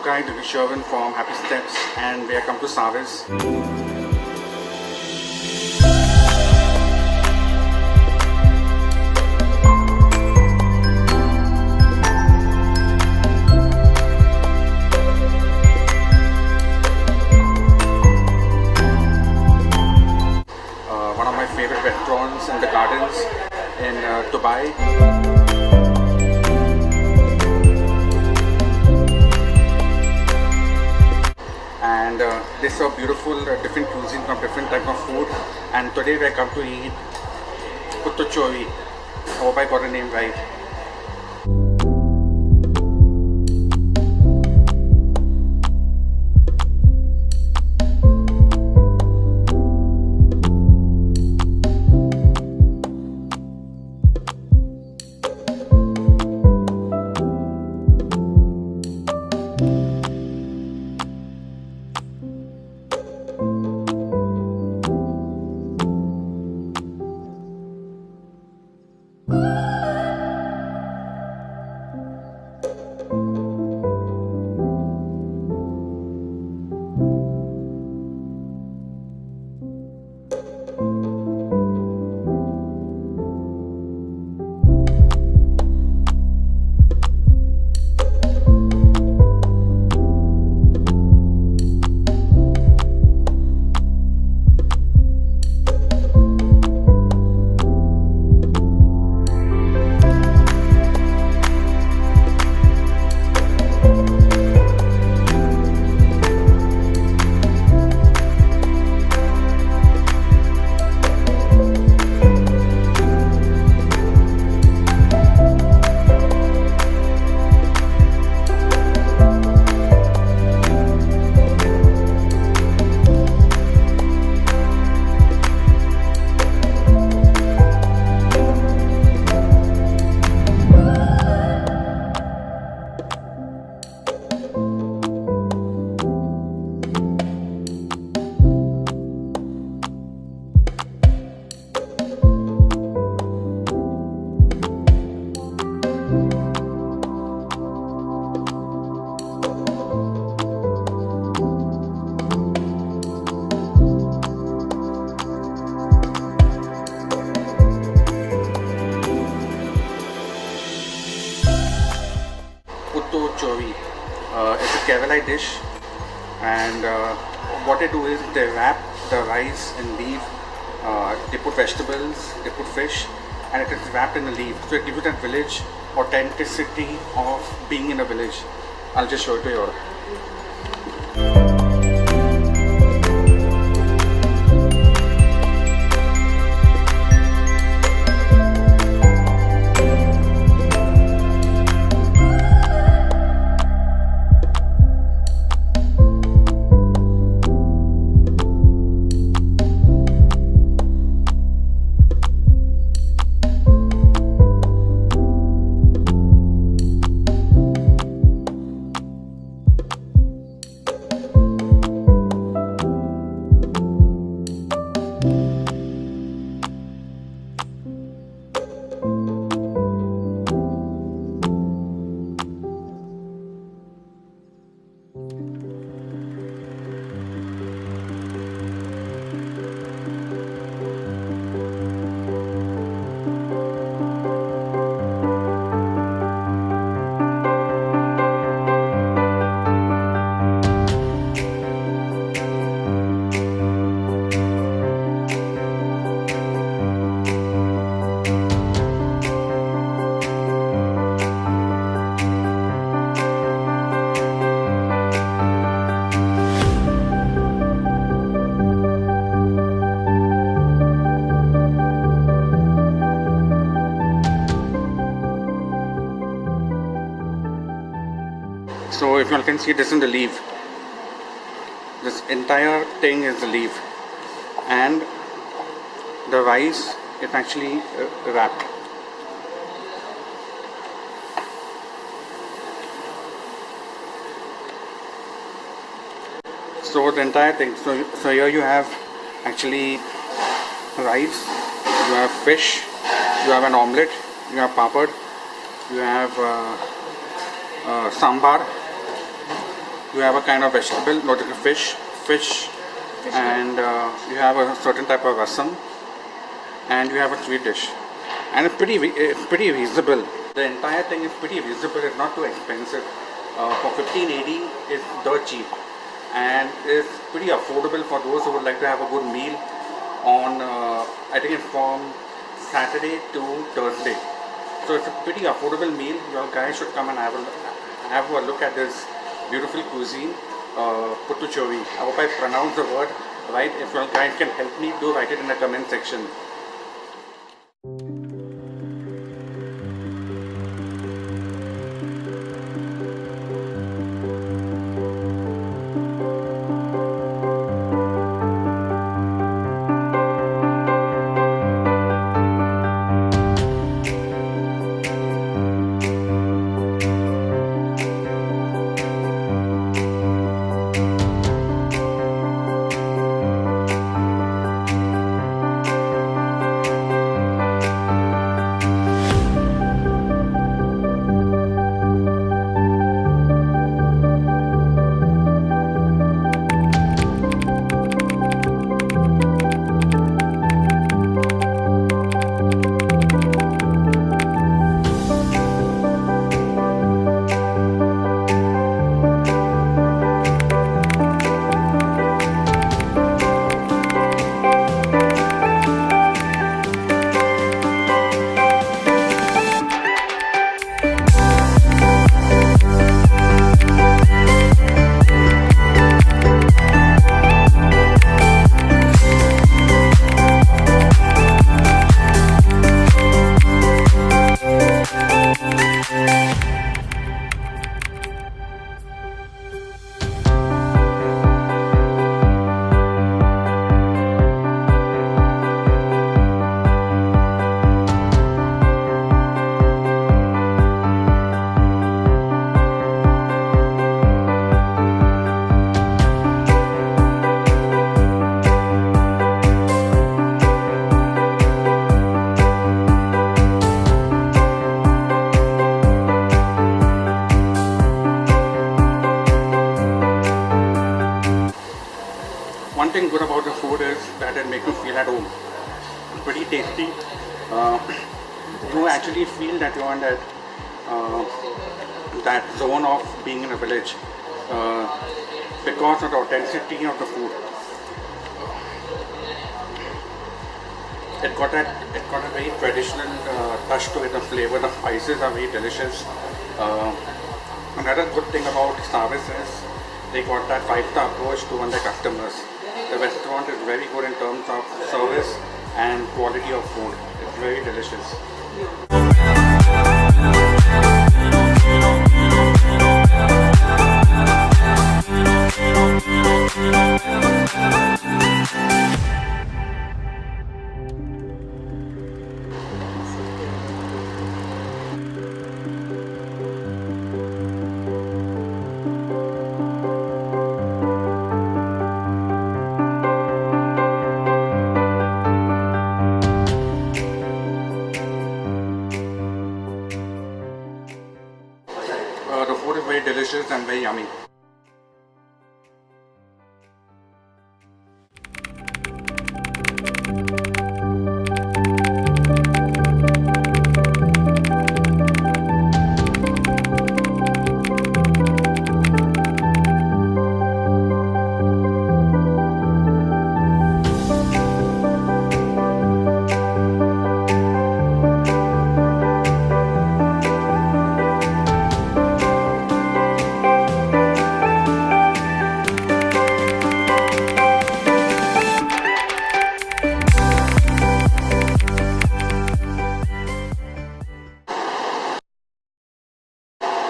guys, this is Sherwin from Happy Steps and we are come to Savis. One of my favorite restaurants in the gardens in Dubai. And they serve beautiful different cuisine from different type of food, and today we come to eat Pothichoru. I hope I got the name right. Pothichoru. It's a Kerala dish, and what they do is they wrap the rice in leaf, they put vegetables, they put fish, and it is wrapped in a leaf. So it gives you that village authenticity of being in a village. I'll just show it to you all. So if you all can see, this is the leaf. This entire thing is the leaf, and the rice is actually wrapped. So the entire thing. So here you have actually rice, you have fish, you have an omelette, you have papad, you have sambar, You have a kind of vegetable, not like a fish, and you have a certain type of rasam, and you have a sweet dish. And it's pretty reasonable. The entire thing is pretty reasonable. It's not too expensive. For 1580, it's dirt cheap, and it's pretty affordable for those who would like to have a good meal on. I think it's from Saturday to Thursday. So it's a pretty affordable meal. You guys should come and have a look at this beautiful cuisine, Pothichoru. I hope I pronounced the word right. If you guys can help me, do write it in the comment section. One thing good about the food is that it makes you feel at home. Pretty tasty. You actually feel that you're in that zone of being in a village because of the authenticity of the food. It got a very traditional touch to it. The flavor, the spices are very delicious. Another good thing about Savis is they got that 5-star approach to their customers. The restaurant is very good in terms of service and quality of food. It's very delicious. The food is very delicious and very yummy.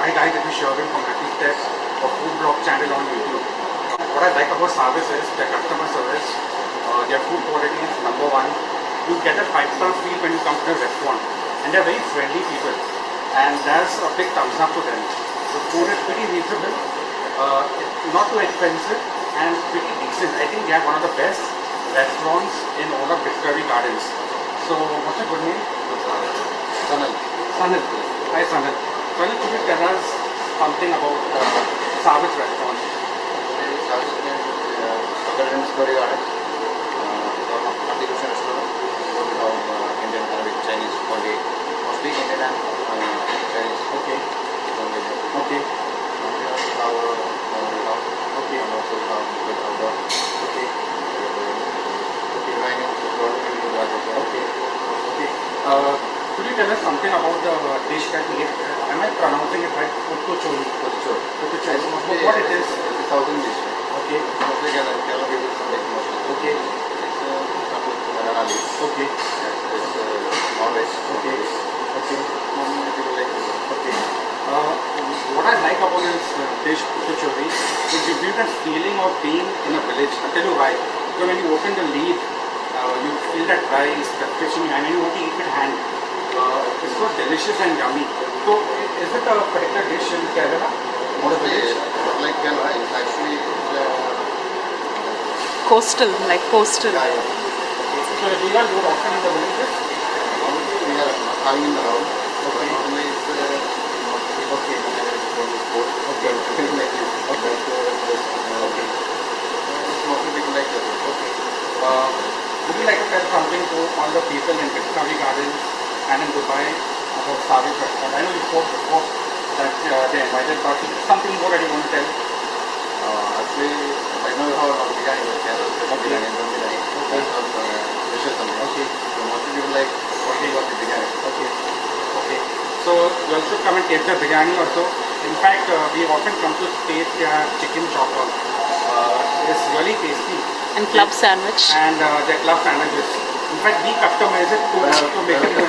Hi guys, this is Sherwin from Happy Steps, a food blog channel on YouTube. What I like about Savis is their customer service, their food quality is number one. You get a 5-star feel when you come to the restaurant, and they're very friendly people, and there's a big thumbs up to them. The food is pretty reasonable, not too expensive, and pretty decent. I think they have one of the best restaurants in all of Discovery Gardens. So, what's your good name? Sanal. Hi Sanal. Sanal, could you tell us something about Savis restaurant? children's story gardens. Pothichoru restaurant. We have Indian, Arabic, Chinese, only mostly Indian and Chinese. Okay. Okay. Okay. And also we have good outdoor. Okay. Okay. Dining, Okay. Okay. Could you tell us something about the dish that we ate? Am I pronouncing it right? Pothichoru. Pothichoru. What it is? It's a southern dish. Okay. Mostly Kerala people make mostly. Okay. It's from banana leaf. Okay. It's non-veg. Okay. Okay. Normally people like this. Okay. What I like about this dish, Pothichoru, is you build a feeling of being in a village. I'll tell you why. Because when you open the leaf, you feel that rice, the fish in your hand, and you want to eat with hand. It's so delicious and yummy. So, is it a particular dish in Kerala? Or a village? Like Kerala, it's actually Coastal, like coastal. yeah. So, do you all do it often in the villages? Normally we are having in the house. Okay. Normally it's Okay. Okay. Things like this. Okay. Okay. It's mostly people like that. Okay. Would you like to tell something to all the people in Pothichoru Gardens and in Dubai about Savis restaurant? I know you spoke before that they invited, but something more that you want to tell? Actually, right now we have a lot of biryani in Kerala. Biryani and dum biryani. Okay. That's some dishes something. Okay. So mostly people like talking about the biryani. Okay. Okay. So you also come and taste the biryani also. In fact, we often come to taste their chicken chopper. It's really tasty. And club sandwich. And their club sandwiches. In fact, we customize it to make it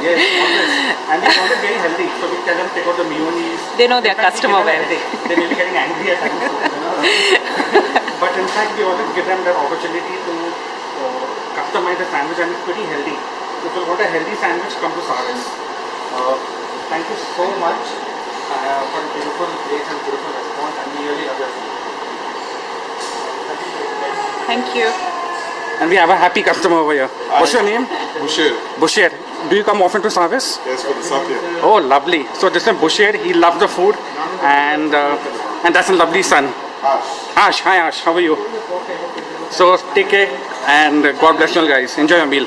yes, always. And we want it very healthy. So we tell them take out the mayonnaise. They know their In fact, we customer give them well. headache. They may be getting angry at times. But in fact, we always give them that opportunity to customize the sandwich, and it's pretty healthy. So if you want a healthy sandwich, come to Savis. Thank you so much for the beautiful place and beautiful restaurant, and we really love your food. Thank you. And we have a happy customer over here. What's your name? Bushir. Bushir. Do you come often to Savis? Yes, for the Satya. Oh, lovely. So this is Bushir. He loves the food, and that's a lovely son. Ash. Hi Ash. How are you? So take care, and God bless you all guys. Enjoy your meal.